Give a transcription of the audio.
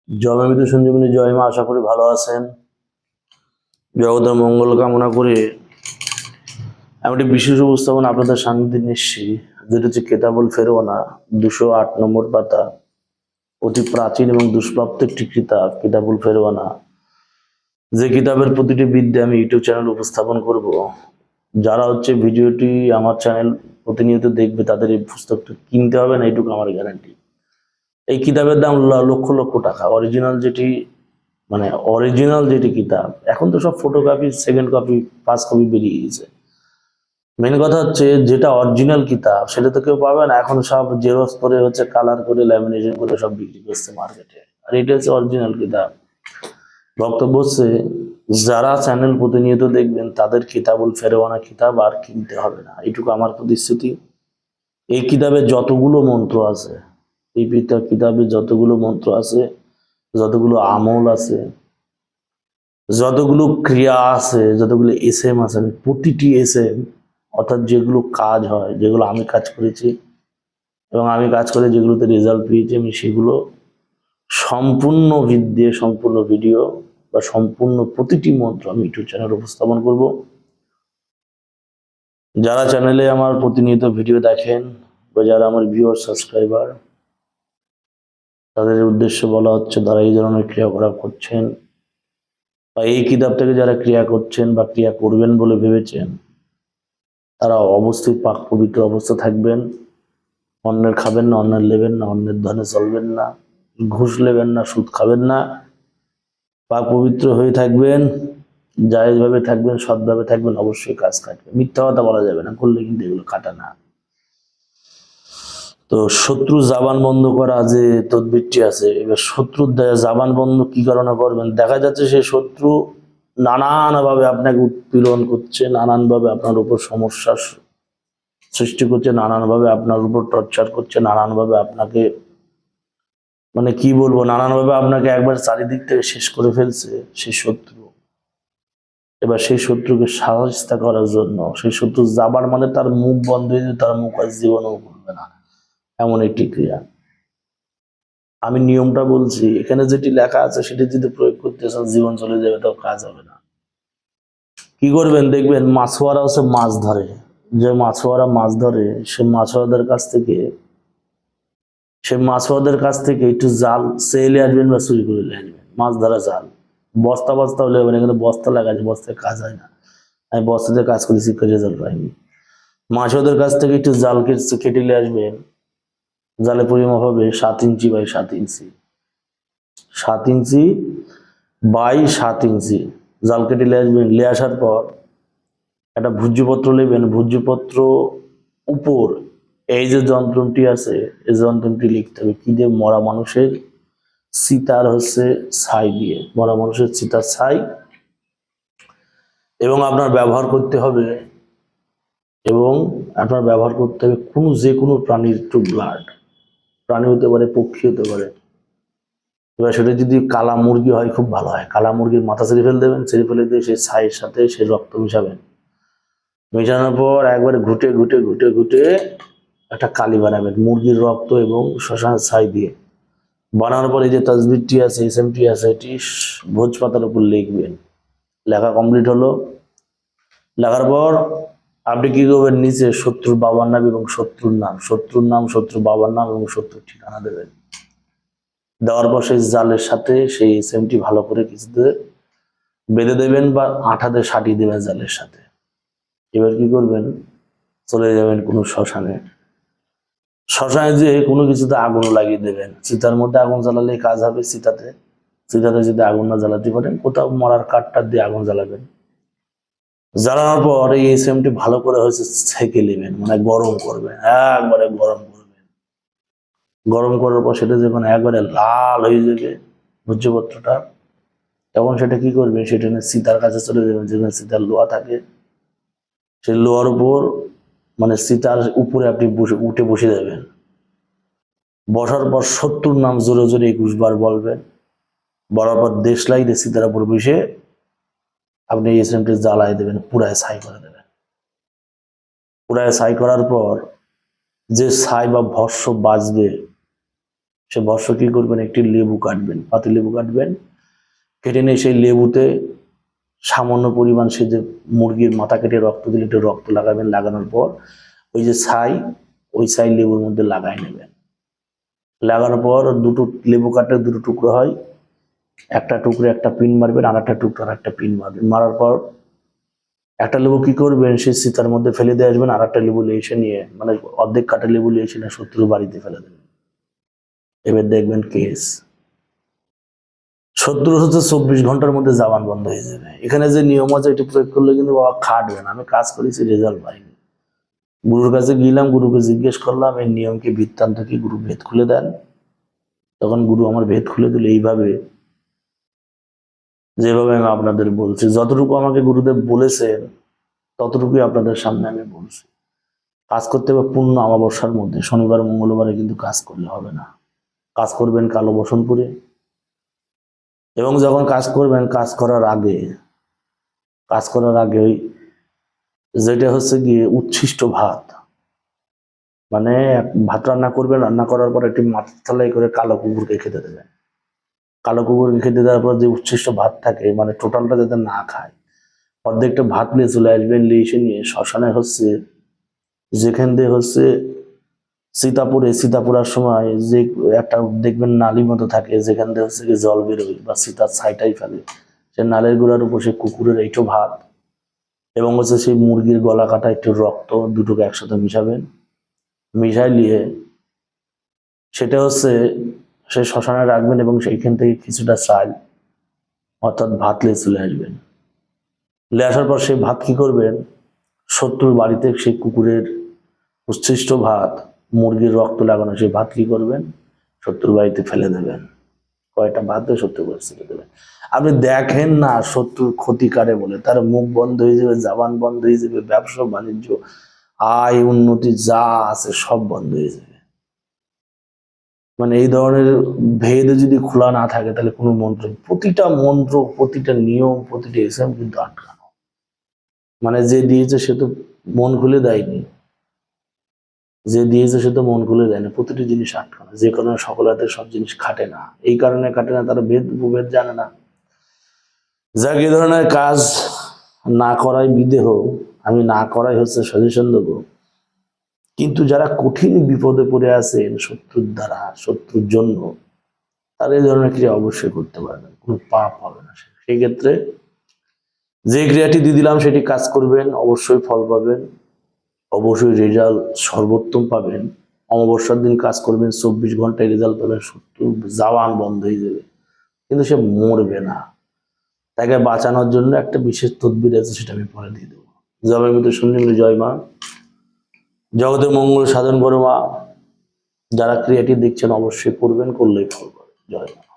জয়মিত সঞ্জীবনী জয় মা, আশা করি ভালো আছেন। জগতের মঙ্গল কামনা করে আমি একটি বিশেষ উপস্থাপন আপনাদের সামনে নিচ্ছি, যেটা হচ্ছে কেতাবুল ফেরওয়ানা, 208 নম্বর পাতা। অতি প্রাচীন এবং দুষ্প্রাপ্ত একটি কিতাব কিতাবুল ফেরওয়ানা, যে কিতাবের প্রতিটি বিদ্যা আমি ইউটিউব চ্যানেল উপস্থাপন করব। যারা ভিডিওটি আমার চ্যানেল প্রতিনিয়ত দেখবে, তাদের এই পুস্তকটা কিনতে হবে না, এইটুকু আমার গ্যারান্টি। এই কিতাবের দাম লক্ষ লক্ষ টাকা। অরিজিনাল যেটি কিতাব, এখন তো সব photocopy, second copy, first copy বেরিয়ে গেছে। মেন কথা হচ্ছে যেটা অরিজিনাল কিতাব সেটা তো কেউ পাবে না, এখন সব জেরক্স করে কালার করে ল্যামিনেশন করে সব বিক্রি করছে মার্কেটে। আর এটা হচ্ছে অরিজিনাল কিতাব। বক্তব্য হচ্ছে, যারা চ্যানেল প্রতিনিয়ত দেখবেন তাদের কিতাবুল ফেরওয়ানা কিতাব আর কিনতে হবে না, এইটুকু আমার প্রতিশ্রুতি। এই কিতাবে যতগুলো মন্ত্র আছে, এই কিতাবে যতগুলো মন্ত্র আছে, যতগুলো আমল আছে, যতগুলো ক্রিয়া আছে, যতগুলো এসএম আছে, প্রতিটি এসএম, অর্থাৎ যেগুলো কাজ হয়, যেগুলো আমি কাজ করেছি এবং আমি কাজ করে যেগুলোতে রেজাল্ট পেয়েছি, আমি সেগুলো সম্পূর্ণ ভিডিও, সম্পূর্ণ ভিডিও বা সম্পূর্ণ প্রতিটি মন্ত্র আমি ইউটিউব চ্যানেলে উপস্থাপন করব। যারা চ্যানেলে আমার প্রতিনিয়ত ভিডিও দেখেন বা যারা আমার ভিউয়ার সাবস্ক্রাইবার, তাদের উদ্দেশ্য বলা হচ্ছে, যারা এই ধরনের ক্রিয়াকলাপ করছেন বা এই কিতাব থেকে যারা ক্রিয়া করছেন বা ক্রিয়া করবেন বলে ভেবেছেন, তারা অবশ্যই পাক পবিত্র অবস্থা থাকবেন। অন্যের খাবেন না, অন্যের নেবেন না, অন্যের ধনে চলবেন না, ঘুষ নেবেন না, সুদ খাবেন না, পাক পবিত্র হয়ে থাকবেন, জায়েজভাবে থাকবেন, সৎভাবে থাকবেন, অবশ্যই কাজ কাটবে। মিথ্যা কথা বলা যাবে না, করলে কিন্তু এগুলো কাটা না। তো শত্রু জাবান বন্ধ করা যে তদবিরটি আছে, এবার শত্রুর জাবান বন্ধ কি কারণে করবেন? দেখা যাচ্ছে সে শত্রু নানানভাবে আপনাকে উৎপীড়ন করছে, নানানভাবে আপনার উপর সমস্যা সৃষ্টি করছে, নানানভাবে আপনার উপর টর্চার করছে, নানানভাবে আপনাকে কি বলবো, নানানভাবে আপনাকে একবার চারিদিক থেকে শেষ করে ফেলছে সেই শত্রু। এবার সেই শত্রুকে সাহায্য করার জন্য, সেই শত্রু যাবার মানে তার মুখ বন্ধ হয়ে যাবে, তার মুখ আর জীবনেও খুলবে না, এমন একটি ক্রিয়া। আমি নিয়মটা বলছি, এখানে যেটি লেখা আছে সেটি যদি প্রয়োগ করতে চান, জীবন চলে যাবে, তাও কাজ হবে না। কি করবেন? দেখবেন মাছওয়ারা মাছ ধরে, যে মাছওয়ারা মাছ ধরে, সে মাছওয়াদের কাছ থেকে একটু জাল সেলে আসবেন বা চুরি করে আসবেন। মাছ ধরা জাল, বস্তা বস্তা হলে হবে না, কিন্তু বস্তা লাগাচ্ছে, বস্তায় কাজ হয় না। আমি বস্তাতে কাজ করেছি, রেজাল্ট পাইনি। মাছওয়াদের কাছ থেকে একটু জাল কেটে নিয়ে আসবেন। জালে পরিমাপ হবে 7 inch by 7 inch, 7 inch by 7 ইঞ্চি। জাল কেটে নিয়ে আসবেন। নিয়ে আসার পর একটা ভূর্যপত্র নেবেন। ভূর্যপত্র উপর এই যে যন্ত্রটি আছে, এই যন্ত্রটি লিখতে হবে কি দিয়ে? মরা মানুষের চিতার ছাই দিয়ে, মরা মানুষের চিতার ছাই। এবং আপনার ব্যবহার করতে হবে যে কোনো প্রাণীর একটু ব্লাড। প্রাণী হতে পারে, পক্ষী হতে পারে। এবার সেটা যদি কালা মুরগি হয়, খুব ভালো হয়। কালা মুরগির মাথা ছেড়ে ফেলে দেবেন, ছেড়ে ফেলে দিয়ে সেই ছাইয়ের সাথে সেই রক্ত মিশাবেন। মেশানোর পর একবারে ঘুটে ঘুটে ঘুটে ঘুটে একটা কালি বানাবেন মুরগির রক্ত এবং শ্মশানের ছাই দিয়ে। বানানোর পর এই যে তাসবিরটি আছে, এসএমটি আছে, এটি ভোজ পাতার উপর লিখবেন। লেখা কমপ্লিট হলো। লেখার পর আপনি কি করবেন? নিচে শত্রুর বাবার নাম এবং শত্রুর নাম, শত্রুর বাবার নাম এবং শত্রুর ঠিকানা দেবেন। দেওয়ার পর সেই জালের সাথে সেই এসএমটি ভালো করে কিছুতে বেঁধে দেবেন বা আঠাতে সাটিয়ে দেবেন জালের সাথে। এবার কি করবেন? চলে যাবেন কোনো শ্মশানে। শ্মশানে যে কোনো কিছুতে আগুন লাগিয়ে দেবেন। চিতার মধ্যে আগুন জ্বালালে কাজ হবে। চিতাতে যদি আগুন না জ্বালাতে পারেন, কোথাও মরার কাঠটা দিয়ে আগুন জ্বালাবেন। জ্বালানোর পর এই এসএমটি ভালো করে ছেঁকে নেবেন, গরম করবেন, একবারে গরম করবেন। গরম করার পর সেটা যখন একবারে লাল হয়ে যাবে ভূর্যপত্রটা, তখন সেটা কি করবে? সেটা নিয়ে চিতার কাছে চলে যাবেন, যেখানে চিতার লোহা থাকে। সেই লোহার উপর চিতার উপরে আপনি উঠে বসে যাবেন। বসার পর শত্রুর নাম জোরে জোরে 21 বার বলবেন। বলার পর দেশলাই দিয়ে চিতার উপর বসে আপনি এই এসএমটি জ্বালাই দেবেন, পুরায় ছাই করে দেবেন। পুরায় ছাই করার পর যে ছাই বা ভস্ম বাঁচবে, সে ভস্য কি করবেন, একটি লেবু কাটবেন, পাতি লেবু কাটবেন, কেটে নিয়ে সেই লেবুতে সামান্য পরিমাণ সে যে মুরগির মাথা কেটে রক্ত দিলে একটু রক্ত লাগাবেন, লাগানোর পর ওই যে ছাই, ওই ছাই লেবুর মধ্যে লাগাই নেবেন। লাগানোর পর দুটো লেবু কাটলে দুটো টুকরো হয়, একটা টুকরো একটা পিন মারবেন, আর একটা টুকরো আর একটা পিন মারবেন। মারার পর একটা লেবু কি করবেন, সেই সীতার মধ্যে ফেলে দিয়ে আসবেন, আর একটা লেবু এসে নিয়ে, মানে অর্ধেক কাটা লেবু এসে না শত্রুর বাড়িতে ফেলে দেবেন। এবার দেখবেন কেস, শত্রু হচ্ছে 24 ঘন্টার মধ্যে জবান বন্ধ হয়ে যাবে। এখানে যে নিয়ম আছে এটি প্রয়োগ করলে কিন্তু বাবা খাটবে না। আমি কাজ করেছি, রেজাল্ট পাইনি। গুরুর কাছে গেলাম, গুরুকে জিজ্ঞেস করলাম এই নিয়ম কি, বৃত্তান্ত কি, গুরু ভেদ খুলে দেন। তখন গুরু আমার ভেদ খুলে দিল এইভাবে, যেভাবে আমি আপনাদের বলছি, যতটুকু আমাকে গুরুদেব বলেছেন ততটুকুই আপনাদের সামনে আমি বলছি। কাজ করতে হবে পূর্ণ অমাবস্যার মধ্যে, শনিবার মঙ্গলবারে কিন্তু কাজ করলে হবে না। কাজ করবেন কালো বসনপুরে, এবং যখন কাজ করবেন কাজ করার আগে ওই যেটা হচ্ছে গিয়ে উচ্ছিষ্ট ভাত, মানে ভাত রান্না করবেন, রান্না করার পর একটি মাথার থালায় করে কালো কুকুরকে খেতে দেবেন। কালো কুকুরকে খেতে দেওয়ার পর যে উচ্ছিষ্ট ভাত থাকে, মানে টোটালটা যাতে না খায়, অর্ধেকটা ভাত নিয়ে চলে আসবেন, নিয়ে এসে নিয়ে শ্মশানে হচ্ছে যেখান দিয়ে হচ্ছে সীতাপুরার সময় যে একটা দেখবেন নালী মতো থাকে, যেখান দিয়ে হচ্ছে কি জল বেরোয় বা সীতার ছাইটাই ফেলে, সে নালের গোড়ার উপর সে কুকুরের এইটো ভাত এবং হচ্ছে সেই মুরগির গলা কাটা একটু রক্ত, দুটোকে একসাথে মিশাবেন। মিশাই নিয়ে সেটা হচ্ছে সে শ্মশানে রাখবেন, এবং সেইখান থেকে কিছুটা চাল অর্থাৎ ভাত নিয়ে চলে আসবেন। নিয়ে আসার পর সেই ভাত কি করবেন, শত্রুর বাড়িতে সেই কুকুরের উচ্ছিষ্ট ভাত, মুরগির রক্ত লাগানো সেই ভাত কি করবেন, শত্রুর বাড়িতে ফেলে দেবেন। কয়টা ভাত দিয়ে শত্রু করে ছেড়ে দেবেন। আপনি দেখেন না শত্রুর ক্ষতি কারে বলে, তার মুখ বন্ধ হয়ে যাবে, জবান বন্ধ হয়ে যাবে, ব্যবসা বাণিজ্য আয় উন্নতি যা আছে সব বন্ধ হয়ে যাবে। মানে এই ধরনের ভেদ যদি খোলা না থাকে তাহলে কোনো মন্ত্র, প্রতিটা নিয়ম, প্রতিটা এসএম কিন্তু আটকানো। মানে যে দিয়েছে সে তো মন খুলে দেয়নি, যে দিয়েছে সে তো মন খুলে দেয় না, প্রতিটি জিনিস আটকানো। যে কারণে সকল হাতে সব জিনিস খাটে না, এই কারণে খাটে না, তারা উপভেদ জানে না। যাক, এই ধরনের কাজ না করাই বিদেহ, আমি না করাই হচ্ছে সাজেশন দেবো। কিন্তু যারা কঠিন বিপদে পড়ে আছেন শত্রুর দ্বারা, শত্রুর জন্য, তারা এই ধরনের ক্রিয়া অবশ্যই করতে পারবেন, কোনো পাপ হবে না। সেই ক্ষেত্রে যে ক্রিয়াটি দিয়ে দিলাম সেটি কাজ করবেন, অবশ্যই ফল পাবেন, অবশ্যই রেজাল্ট সর্বোত্তম পাবেন। অমাবস্যার দিন কাজ করবেন, 24 ঘন্টায় রেজাল্ট পাবেন, শত্রু জবান বন্ধ হয়ে যাবে, কিন্তু সে মরবে না। তাকে বাঁচানোর জন্য একটা বিশেষ তদবির আছে, সেটা আমি পরে দিয়ে দেবো। জবাই মতো শুনলেন, জয় মা, জগতে মঙ্গল সাধন করো মা। যারা ক্রিয়াটি দেখছেন অবশ্যই করবেন, করলেই ফল পাবেন। জয় মা।